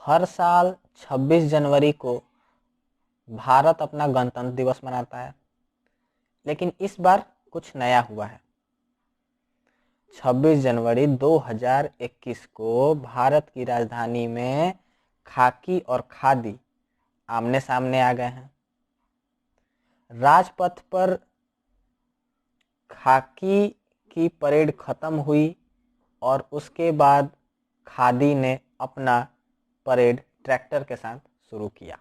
हर साल 26 जनवरी को भारत अपना गणतंत्र दिवस मनाता है, लेकिन इस बार कुछ नया हुआ है। 26 जनवरी 2021 को भारत की राजधानी में खाकी और खादी आमने सामने आ गए हैं। राजपथ पर खाकी की परेड खत्म हुई और उसके बाद खादी ने अपना परेड ट्रैक्टर के साथ शुरू किया।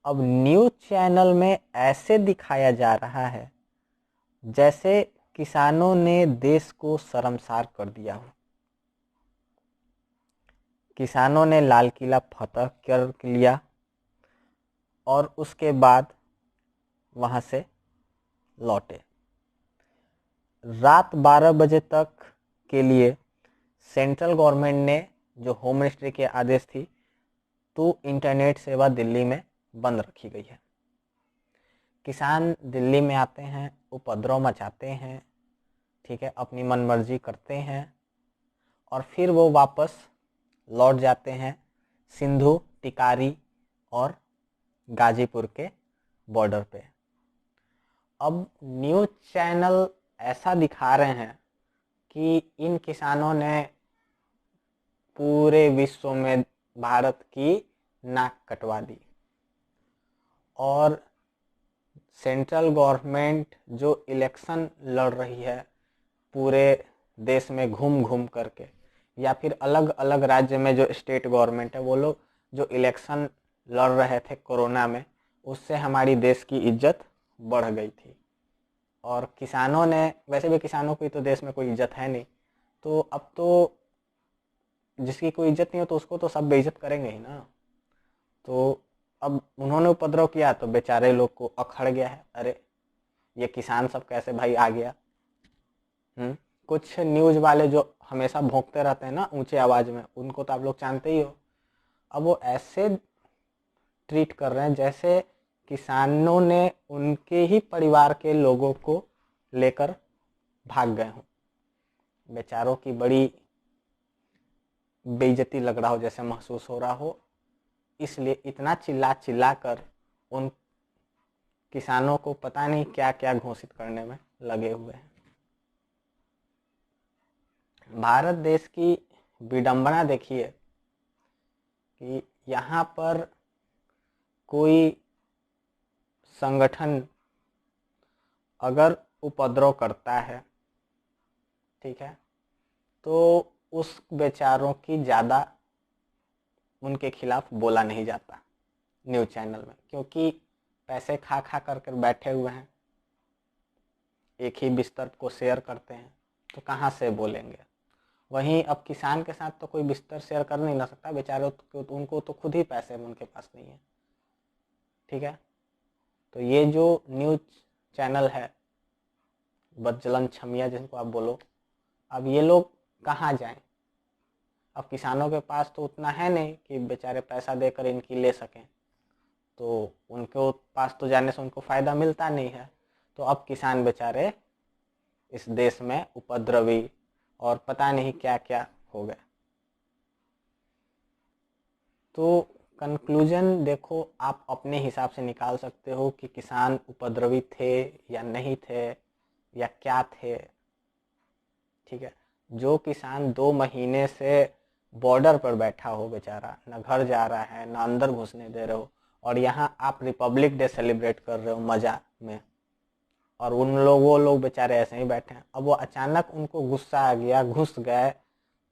अब न्यूज चैनल में ऐसे दिखाया जा रहा है जैसे किसानों ने देश को शर्मसार कर दिया हो। किसानों ने लाल किला फतह कर लिया और उसके बाद वहां से लौटे। रात 12 बजे तक के लिए सेंट्रल गवर्नमेंट ने जो होम मिनिस्ट्री के आदेश थी तो इंटरनेट सेवा दिल्ली में बंद रखी गई है। किसान दिल्ली में आते हैं, उपद्रव मचाते हैं, ठीक है, अपनी मनमर्जी करते हैं और फिर वो वापस लौट जाते हैं सिंधु, टिकारी और गाजीपुर के बॉर्डर पे। अब न्यूज चैनल ऐसा दिखा रहे हैं कि इन किसानों ने पूरे विश्व में भारत की नाक कटवा दी और सेंट्रल गवर्नमेंट जो इलेक्शन लड़ रही है पूरे देश में घूम घूम करके, या फिर अलग अलग राज्य में जो स्टेट गवर्नमेंट है वो लोग जो इलेक्शन लड़ रहे थे कोरोना में, उससे हमारी देश की इज्जत बढ़ गई थी। और किसानों ने, वैसे भी किसानों की तो देश में कोई इज्जत है नहीं, तो अब तो जिसकी कोई इज्जत नहीं हो तो उसको तो सब बेइज्जत करेंगे ही ना। तो अब उन्होंने उपद्रव किया तो बेचारे लोग को अखड़ गया है, अरे ये किसान सब कैसे भाई आ गया। कुछ न्यूज वाले जो हमेशा भौंकते रहते हैं ना ऊंचे आवाज में, उनको तो आप लोग जानते ही हो। अब वो ऐसे ट्रीट कर रहे हैं जैसे किसानों ने उनके ही परिवार के लोगों को लेकर भाग गए हों। बेचारों की बड़ी बेइज्जती लग रहा हो, जैसे महसूस हो रहा हो, इसलिए इतना चिल्ला चिल्ला कर उन किसानों को पता नहीं क्या क्या घोषित करने में लगे हुए हैं। भारत देश की विडंबना देखिए कि यहाँ पर कोई संगठन अगर उपद्रव करता है, ठीक है, तो उस बेचारों की ज़्यादा उनके खिलाफ बोला नहीं जाता न्यूज़ चैनल में, क्योंकि पैसे खा खा कर बैठे हुए हैं, एक ही बिस्तर को शेयर करते हैं, तो कहाँ से बोलेंगे। वहीं अब किसान के साथ तो कोई बिस्तर शेयर कर नहीं ना सकता, बेचारे तो उनको तो खुद ही पैसे उनके पास नहीं है, ठीक है। तो ये जो न्यूज़ चैनल है, बदजलन छमिया जिनको आप बोलो, अब ये लोग कहाँ जाएं। अब किसानों के पास तो उतना है नहीं कि बेचारे पैसा देकर इनकी ले सकें, तो उनको पास तो जाने से उनको फ़ायदा मिलता नहीं है। तो अब किसान बेचारे इस देश में उपद्रवी और पता नहीं क्या क्या हो गए। तो कंक्लूजन देखो, आप अपने हिसाब से निकाल सकते हो कि किसान उपद्रवी थे या नहीं थे या क्या थे, ठीक है। जो किसान 2 महीने से बॉर्डर पर बैठा हो बेचारा, ना घर जा रहा है ना अंदर घुसने दे रहे हो, और यहाँ आप रिपब्लिक डे सेलिब्रेट कर रहे हो मजा में, और उन लोग, वो लोग बेचारे ऐसे ही बैठे हैं। अब वो अचानक उनको गुस्सा आ गया, घुस गए,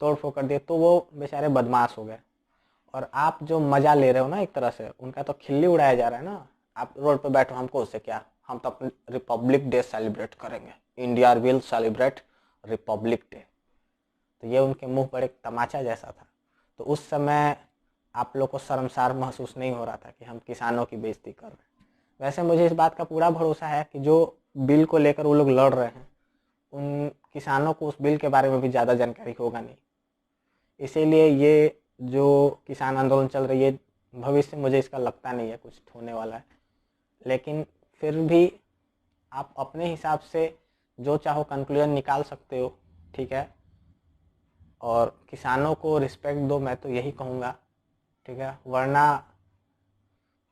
तोड़ फोड़ कर दिए, तो वो बेचारे बदमाश हो गए। और आप जो मजा ले रहे हो ना, एक तरह से उनका तो खिल्ली उड़ाया जा रहा है ना। आप रोड पे बैठो, हमको उससे क्या, हम तो अपने रिपब्लिक डे सेलिब्रेट करेंगे, India will celebrate Republic day. तो ये उनके मुंह पर एक तमाचा जैसा था। तो उस समय आप लोग को शर्मसार महसूस नहीं हो रहा था कि हम किसानों की बेइज्जती कर रहे हैं। वैसे मुझे इस बात का पूरा भरोसा है कि जो बिल को लेकर वो लोग लड़ रहे हैं, उन किसानों को उस बिल के बारे में भी ज़्यादा जानकारी होगा नहीं, इसीलिए ये जो किसान आंदोलन चल रही है, भविष्य मुझे इसका लगता नहीं है कुछ होने वाला है। लेकिन फिर भी आप अपने हिसाब से जो चाहो कंक्लूजन निकाल सकते हो, ठीक है। और किसानों को रिस्पेक्ट दो, मैं तो यही कहूँगा, ठीक है। वरना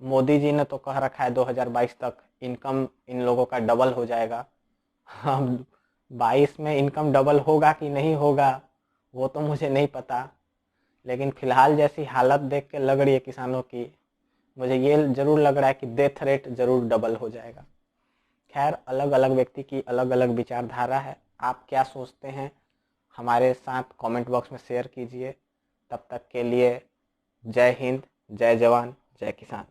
मोदी जी ने तो कह रखा है 2022 तक इनकम इन लोगों का डबल हो जाएगा। हम 22 में इनकम डबल होगा कि नहीं होगा वो तो मुझे नहीं पता, लेकिन फिलहाल जैसी हालत देख के लग रही है किसानों की, मुझे ये जरूर लग रहा है कि डेथ रेट जरूर डबल हो जाएगा। खैर, अलग अलग व्यक्ति की अलग अलग विचारधारा है, आप क्या सोचते हैं हमारे साथ कमेंट बॉक्स में शेयर कीजिए। तब तक के लिए जय हिंद, जय जवान, जय किसान।